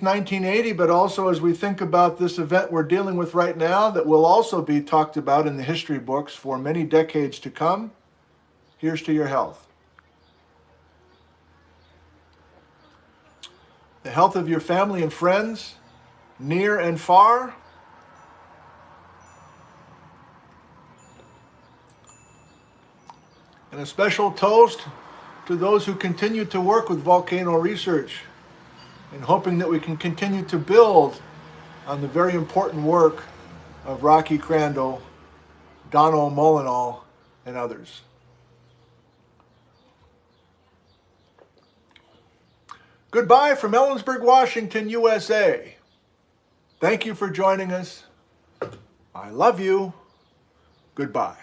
1980, but also as we think about this event we're dealing with right now that will also be talked about in the history books for many decades to come, here's to your health. The health of your family and friends, near and far. And a special toast to those who continue to work with volcano research and hoping that we can continue to build on the very important work of Rocky Crandall, Donald Molinall, and others. Goodbye from Ellensburg, Washington, USA. Thank you for joining us. I love you. Goodbye.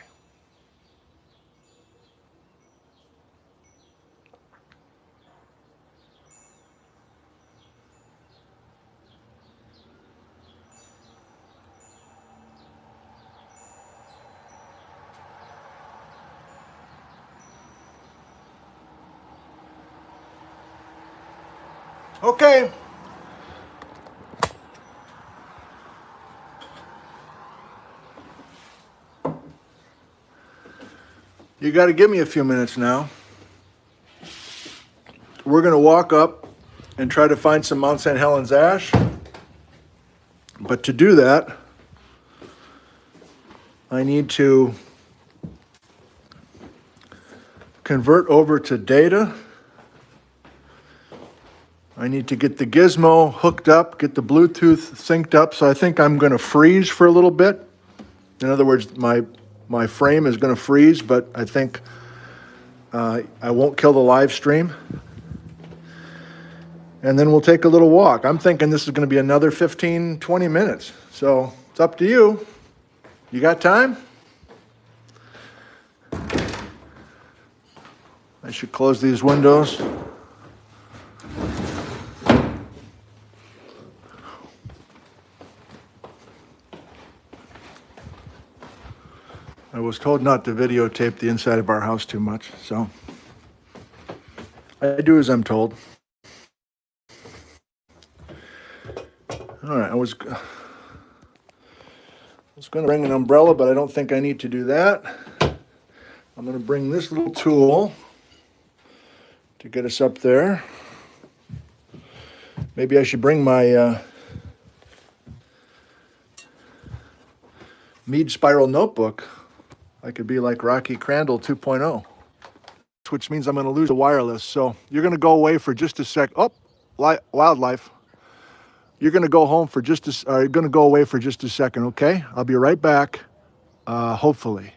Okay. You got to give me a few minutes now. We're going to walk up and try to find some Mount St. Helens ash. But to do that, I need to convert over to data. I need to get the gizmo hooked up, get the Bluetooth synced up. So I think I'm going to freeze for a little bit. In other words, my frame is going to freeze, but I think I won't kill the live stream. And then we'll take a little walk. I'm thinking this is going to be another 15, 20 minutes. So it's up to you. You got time? I should close these windows. I was told not to videotape the inside of our house too much, so I do as I'm told. All right, I was going to bring an umbrella, but I don't think I need to do that. I'm going to bring this little tool to get us up there. Maybe I should bring my Mead Spiral notebook. I could be like Rocky Crandall 2.0, which means I'm going to lose the wireless. So you're going to go away for just a sec. Oh, wildlife. You're going to go home for just you're going to go away for just a second, okay? I'll be right back, hopefully.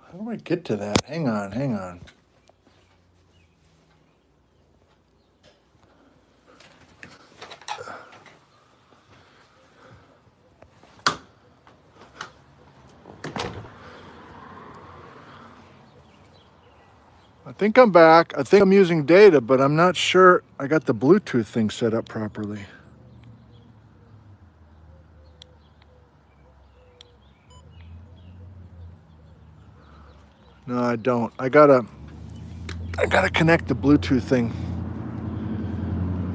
How do I get to that? Hang on. I think I'm back. I think I'm using data, but I'm not sure I got the Bluetooth thing set up properly. No, I don't. I gotta connect the Bluetooth thing.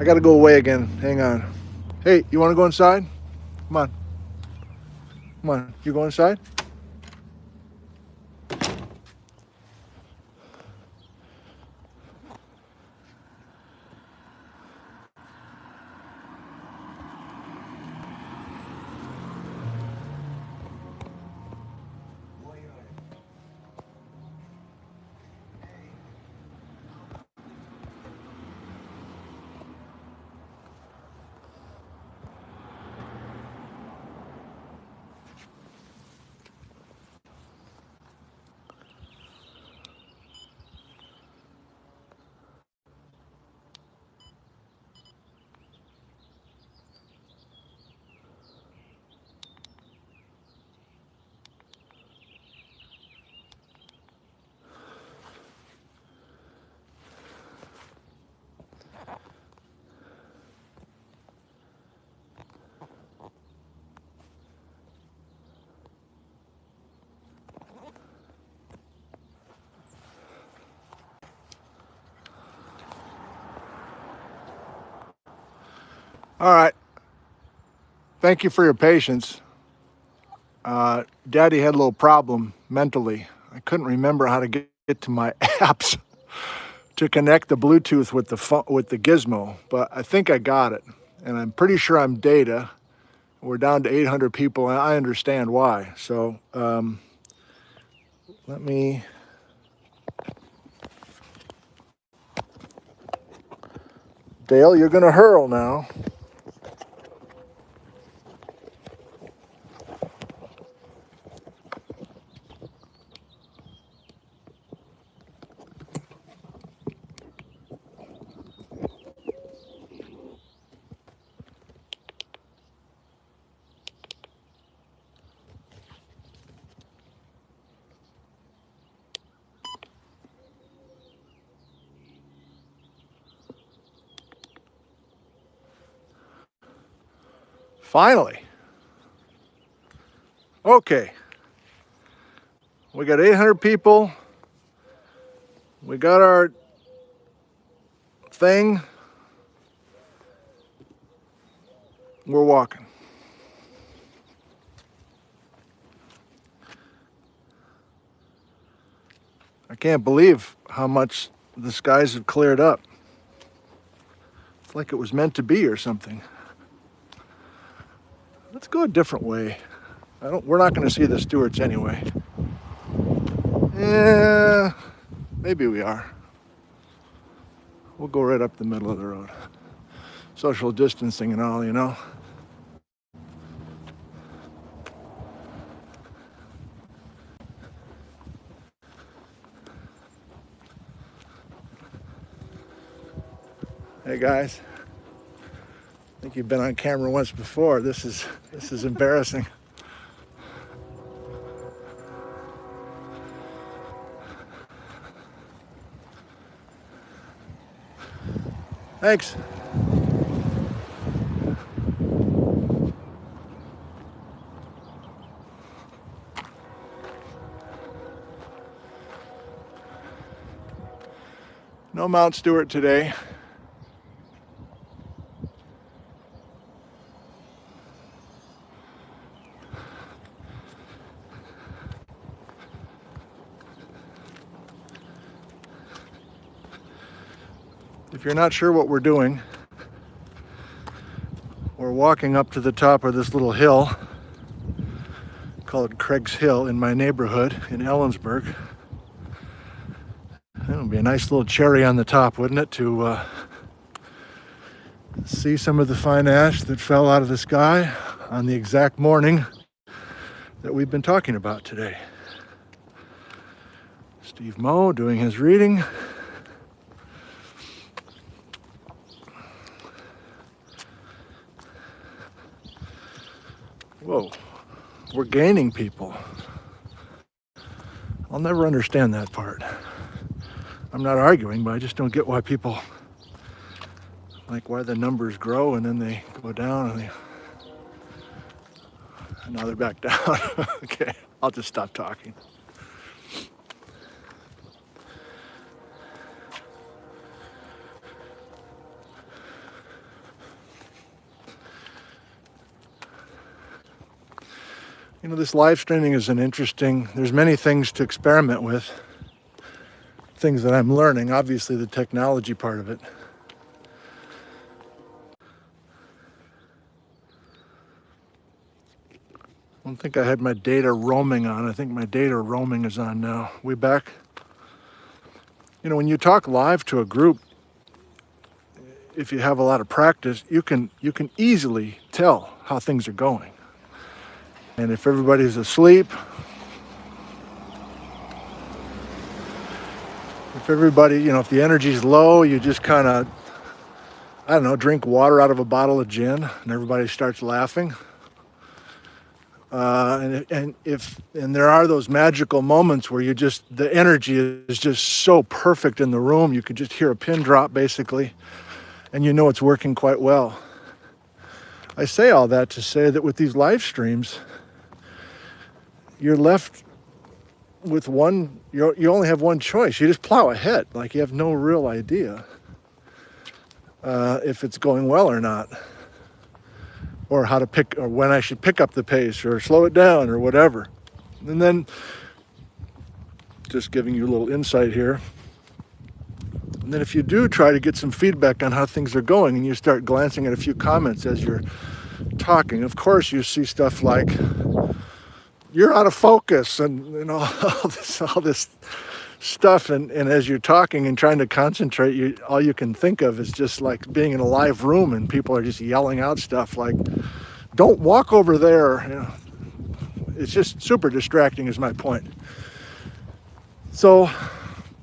I gotta go away again. Hang on. Hey, you want to go inside? Come on. You go inside? All right. Thank you for your patience. Daddy had a little problem mentally. I couldn't remember how to get to my apps to connect the Bluetooth with the gizmo, but I think I got it. And I'm pretty sure I'm data. We're down to 800 people, and I understand why. So let me... Dale, you're going to hurl now. Finally. Okay. We got 800 people. We got our thing. We're walking. I can't believe how much the skies have cleared up. It's like it was meant to be or something. Let's go a different way. We're not going to see the Stewarts anyway. Yeah, maybe we are. We'll go right up the middle of the road. Social distancing and all, you know. Hey guys, I think you've been on camera once before. This is embarrassing. Thanks. No Mount Stewart today. If you're not sure what we're doing, we're walking up to the top of this little hill called Craig's Hill in my neighborhood in Ellensburg. It would be a nice little cherry on the top, wouldn't it, to see some of the fine ash that fell out of the sky on the exact morning that we've been talking about today. Steve Moe doing his reading. Whoa, we're gaining people. I'll never understand that part. I'm not arguing, but I just don't get why people, like why the numbers grow and then they go down and now they're back down. Okay, I'll just stop talking. You know, this live streaming is there's many things to experiment with, things that I'm learning, obviously the technology part of it. I don't think I had my data roaming on. I think my data roaming is on now. We back? You know, when you talk live to a group, if you have a lot of practice, you can easily tell how things are going. And if everybody's asleep, if the energy's low, you just kind of, I don't know, drink water out of a bottle of gin and everybody starts laughing. And there are those magical moments where the energy is just so perfect in the room, you could just hear a pin drop basically, and you know it's working quite well. I say all that to say that with these live streams, you're left with you only have one choice. You just plow ahead, like you have no real idea if it's going well or not. or how to pick, or when I should pick up the pace or slow it down or whatever. And then just giving you a little insight here. And then if you do try to get some feedback on how things are going and you start glancing at a few comments as you're talking, of course you see stuff like, you're out of focus, and you know, all this stuff, and as you're talking and trying to concentrate, all you can think of is just like being in a live room and people are just yelling out stuff like, don't walk over there. You know, it's just super distracting is my point. So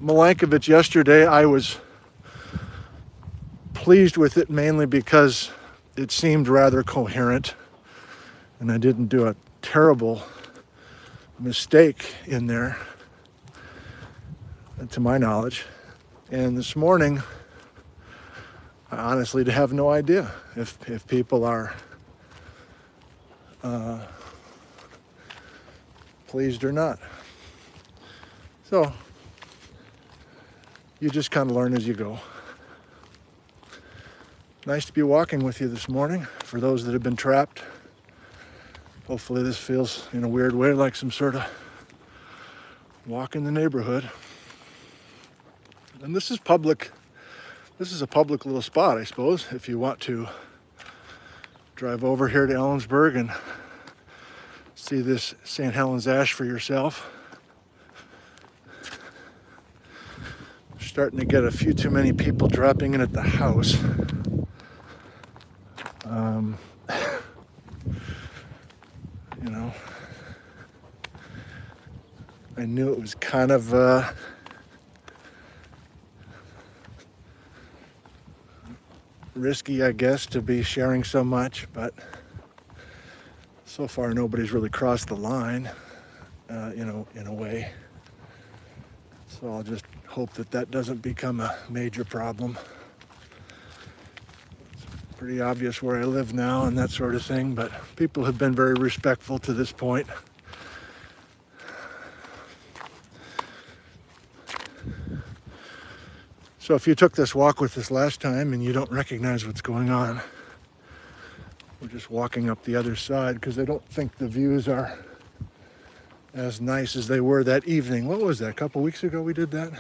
Milankovitch yesterday, I was pleased with it mainly because it seemed rather coherent and I didn't do a terrible mistake in there, to my knowledge. And this morning, I honestly have no idea if people are pleased or not. So you just kind of learn as you go. Nice to be walking with you this morning. For those that have been trapped, hopefully this feels in a weird way like some sort of walk in the neighborhood. And this is public. This is a public little spot, I suppose, if you want to drive over here to Ellensburg and see this St. Helens ash for yourself. Starting to get a few too many people dropping in at the house. You know, I knew it was kind of risky, I guess, to be sharing so much, but so far nobody's really crossed the line, you know, in a way. So I'll just hope that that doesn't become a major problem. It's pretty obvious where I live now and that sort of thing, but people have been very respectful to this point. So if you took this walk with us last time and you don't recognize what's going on, we're just walking up the other side because I don't think the views are as nice as they were that evening. What was that, a couple weeks ago we did that?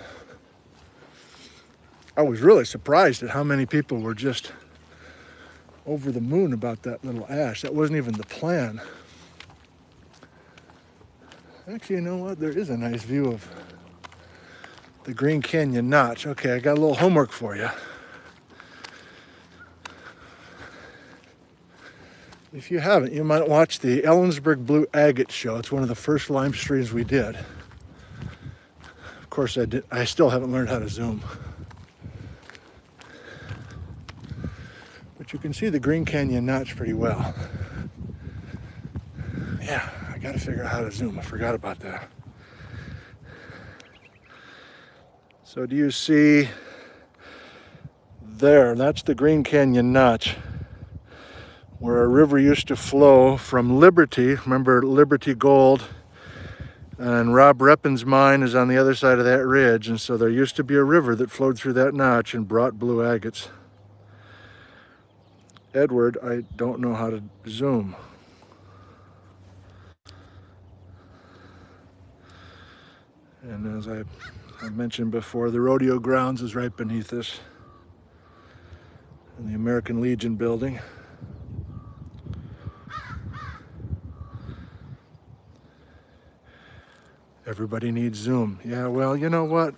I was really surprised at how many people were just over the moon about that little ash. That wasn't even the plan. Actually, you know what? There is a nice view of the Green Canyon Notch. Okay, I got a little homework for you. If you haven't, you might watch the Ellensburg Blue Agate show. It's one of the first live streams we did. Of course, I still haven't learned how to zoom. But you can see the Green Canyon Notch pretty well. Yeah, I got to figure out how to zoom. I forgot about that. So do you see there? That's the Green Canyon Notch, where a river used to flow from Liberty. Remember Liberty Gold? And Rob Reppin's mine is on the other side of that ridge. And so there used to be a river that flowed through that notch and brought blue agates. Edward, I don't know how to zoom. And as I mentioned before, the rodeo grounds is right beneath us. And the American Legion building. Everybody needs Zoom. Yeah, well, you know what?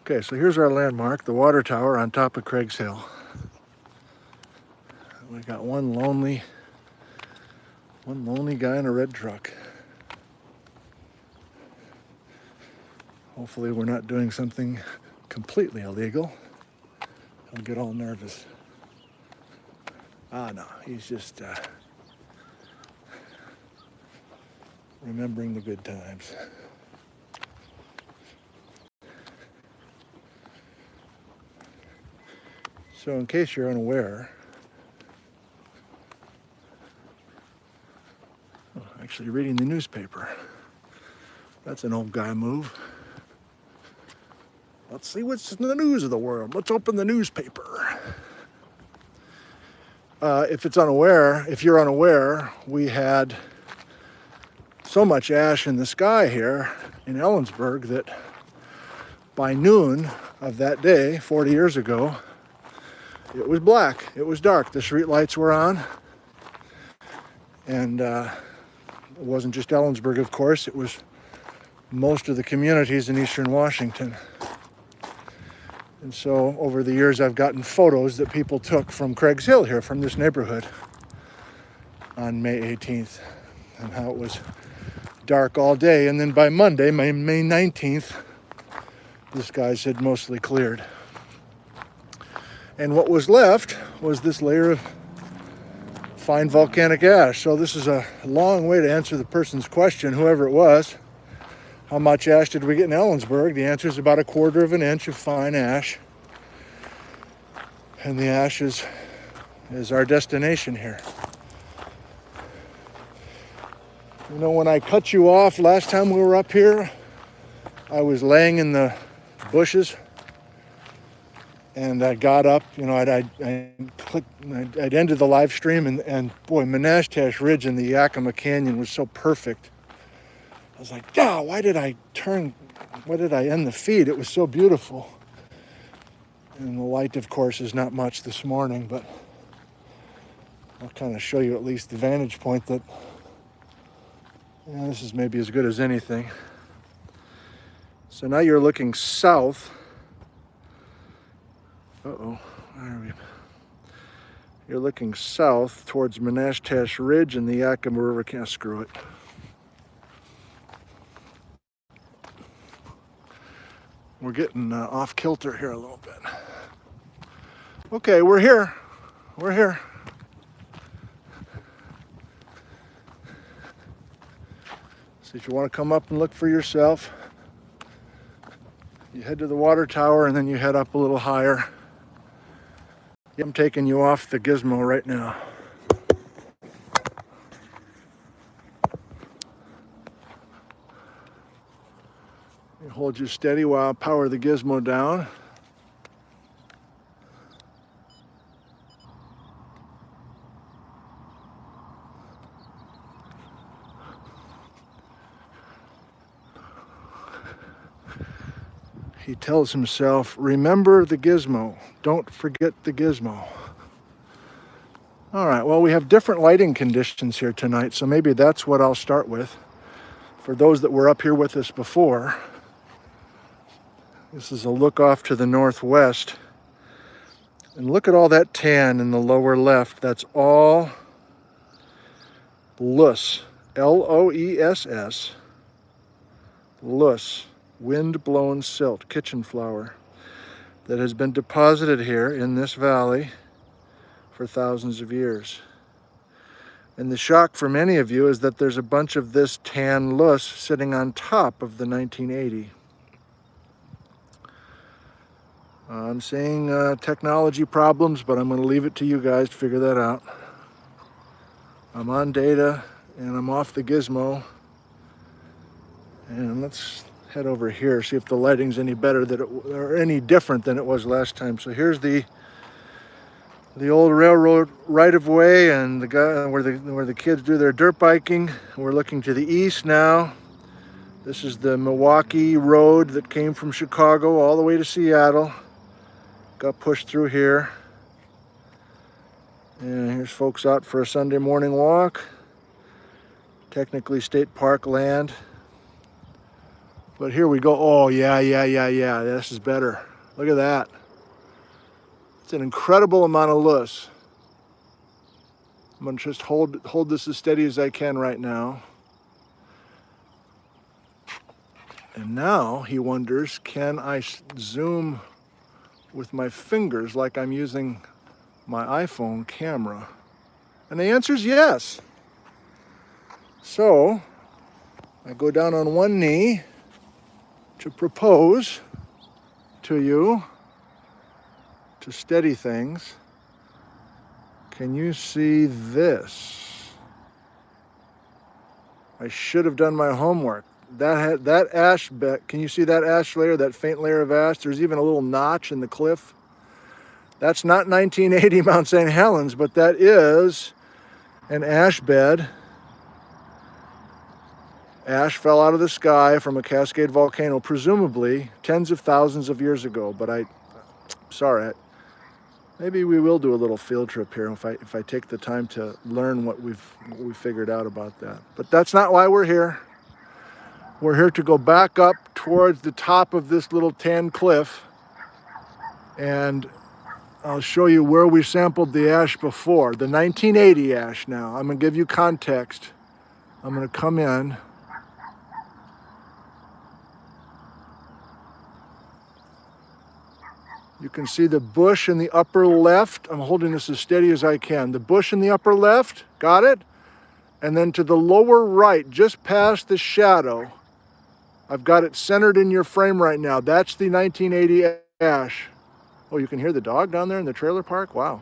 Okay, so here's our landmark, the water tower on top of Craig's Hill. We got one lonely guy in a red truck. Hopefully we're not doing something completely illegal. I'll get all nervous. Ah, no, he's just remembering the good times. So in case you're unaware, actually reading the newspaper. That's an old guy move. Let's see what's in the news of the world. Let's open the newspaper. If you're unaware, we had so much ash in the sky here in Ellensburg that by noon of that day, 40 years ago, it was black. It was dark. The street lights were on. And it wasn't just Ellensburg, of course. It was most of the communities in eastern Washington. And so over the years, I've gotten photos that people took from Craig's Hill here, from this neighborhood, on May 18th, and how it was dark all day. And then by Monday, May 19th, the skies had mostly cleared. And what was left was this layer of fine volcanic ash. So this is a long way to answer the person's question, whoever it was. How much ash did we get in Ellensburg? The answer is about 1/4 of an inch of fine ash. And the ash is our destination here. You know, when I cut you off last time we were up here, I was laying in the bushes, and I got up, you know, I'd ended the live stream, and boy, Menashtash Ridge and the Yakima Canyon was so perfect. I was like, yeah, why did I end the feed? It was so beautiful. And the light, of course, is not much this morning, but I'll kind of show you at least the vantage point that, yeah, this is maybe as good as anything. So now you're looking south. Uh-oh, where are we? You're looking south towards Menashtash Ridge and the Yakima River. Can't screw it. We're getting off kilter here a little bit. Okay, we're here. We're here. So if you want to come up and look for yourself, you head to the water tower and then you head up a little higher. I'm taking you off the gizmo right now. You hold you steady while I power the gizmo down. He tells himself, remember the gizmo. Don't forget the gizmo. All right, well, we have different lighting conditions here tonight, so maybe that's what I'll start with. For those that were up here with us before, this is a look off to the northwest. And look at all that tan in the lower left. That's all loess, L-O-E-S-S, loess. Wind-blown silt, kitchen flower, that has been deposited here in this valley for thousands of years. And the shock for many of you is that there's a bunch of this tan loess sitting on top of the 1980. I'm seeing technology problems, but I'm going to leave it to you guys to figure that out. I'm on data, and I'm off the gizmo. And let's head over here, see if the lighting's any better or any different than it was last time. So here's the old railroad right-of-way and the guy where the kids do their dirt biking. We're looking to the east now. This is the Milwaukee road that came from Chicago all the way to Seattle. Got pushed through here. And here's folks out for a Sunday morning walk. Technically state park land. But here we go. Oh, yeah. This is better. Look at that. It's an incredible amount of loess. I'm going to just hold this as steady as I can right now. And now he wonders, can I zoom with my fingers like I'm using my iPhone camera? And the answer is yes. So I go down on one knee to propose to you to steady things. Can you see this? I should have done my homework. that ash bed. Can you see that ash layer, that faint layer of ash? There's even a little notch in the cliff. That's not 1980 Mount St. Helens, but that is an ash bed. Ash fell out of the sky from a Cascade volcano, presumably tens of thousands of years ago. But sorry, maybe we will do a little field trip here if I take the time to learn what we figured out about that. But that's not why we're here. We're here to go back up towards the top of this little tan cliff, and I'll show you where we sampled the ash before, the 1980 ash now. I'm gonna give you context. I'm gonna come in. You can see the bush in the upper left. I'm holding this as steady as I can. The bush in the upper left, got it? And then to the lower right, just past the shadow, I've got it centered in your frame right now. That's the 1980 ash. Oh, you can hear the dog down there in the trailer park? Wow.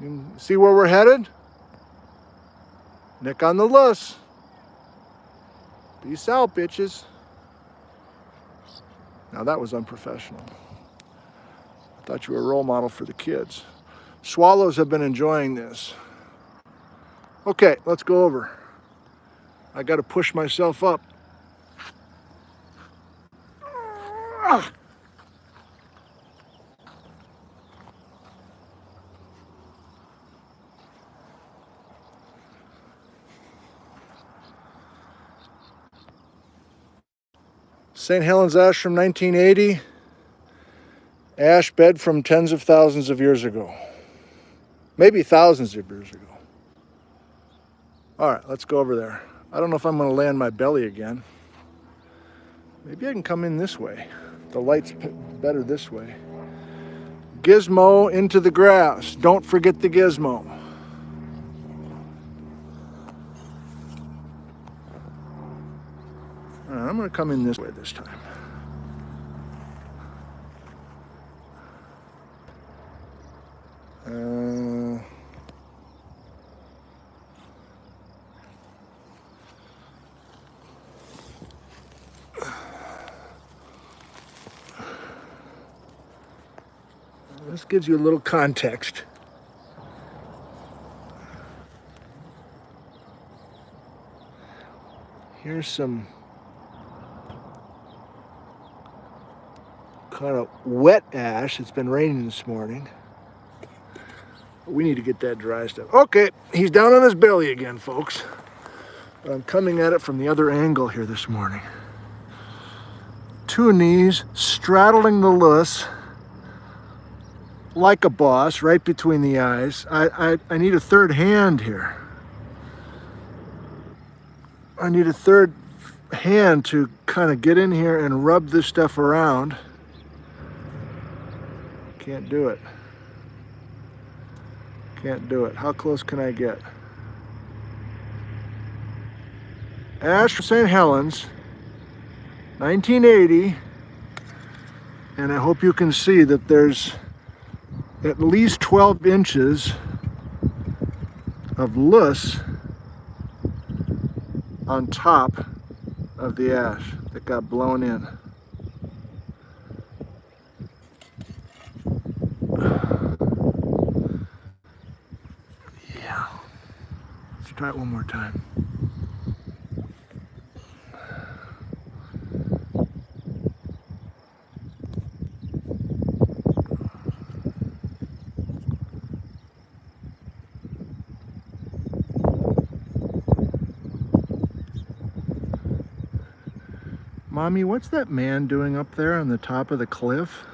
You can see where we're headed? Nick on the loess. Peace out, bitches. Now that was unprofessional. I thought you were a role model for the kids. Swallows have been enjoying this. Okay, let's go over. I got to push myself up. St. Helens ash from 1980. Ash bed from tens of thousands of years ago. Maybe thousands of years ago. All right, let's go over there. I don't know if I'm going to lay on my belly again. Maybe I can come in this way. The light's better this way. Gizmo into the grass. Don't forget the gizmo. All right, I'm going to come in this way this time. This gives you a little context. Here's some kind of wet ash. It's been raining this morning. We need to get that dry stuff. Okay, he's down on his belly again, folks. But I'm coming at it from the other angle here this morning. Two knees straddling the loess like a boss, right between the eyes. I need a third hand here. I need a third hand to kind of get in here and rub this stuff around. Can't do it. Can't do it. How close can I get? Ash from St. Helens, 1980. And I hope you can see that there's at least 12 inches of loess on top of the ash that got blown in. Yeah. Let's try it one more time. Mommy, what's that man doing up there on the top of the cliff?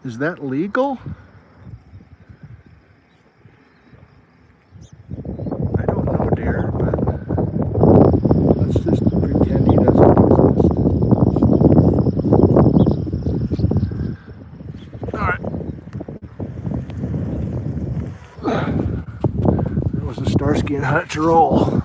Is that legal? I don't know, dear, but let's just pretend he doesn't exist. All right. That was a Starsky and Hutch roll.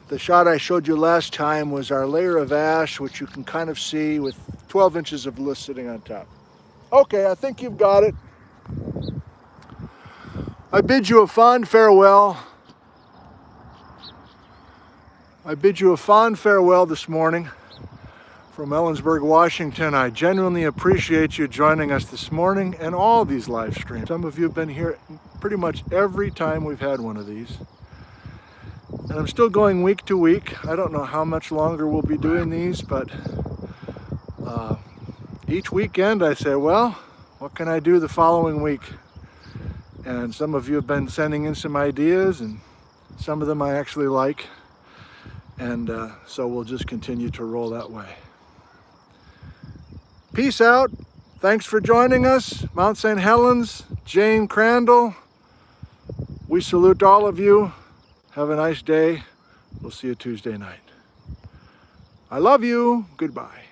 The shot I showed you last time was our layer of ash, which you can kind of see with 12 inches of loess sitting on top. Okay, I think you've got it. I bid you a fond farewell. I bid you a fond farewell this morning from Ellensburg, Washington. I genuinely appreciate you joining us this morning and all these live streams. Some of you have been here pretty much every time we've had one of these. And I'm still going week to week. I don't know how much longer we'll be doing these, but each weekend I say, well, what can I do the following week? And some of you have been sending in some ideas, and some of them I actually like. And so we'll just continue to roll that way. Peace out. Thanks for joining us. Mount St. Helens, Jane Crandall. We salute all of you. Have a nice day. We'll see you Tuesday night. I love you. Goodbye.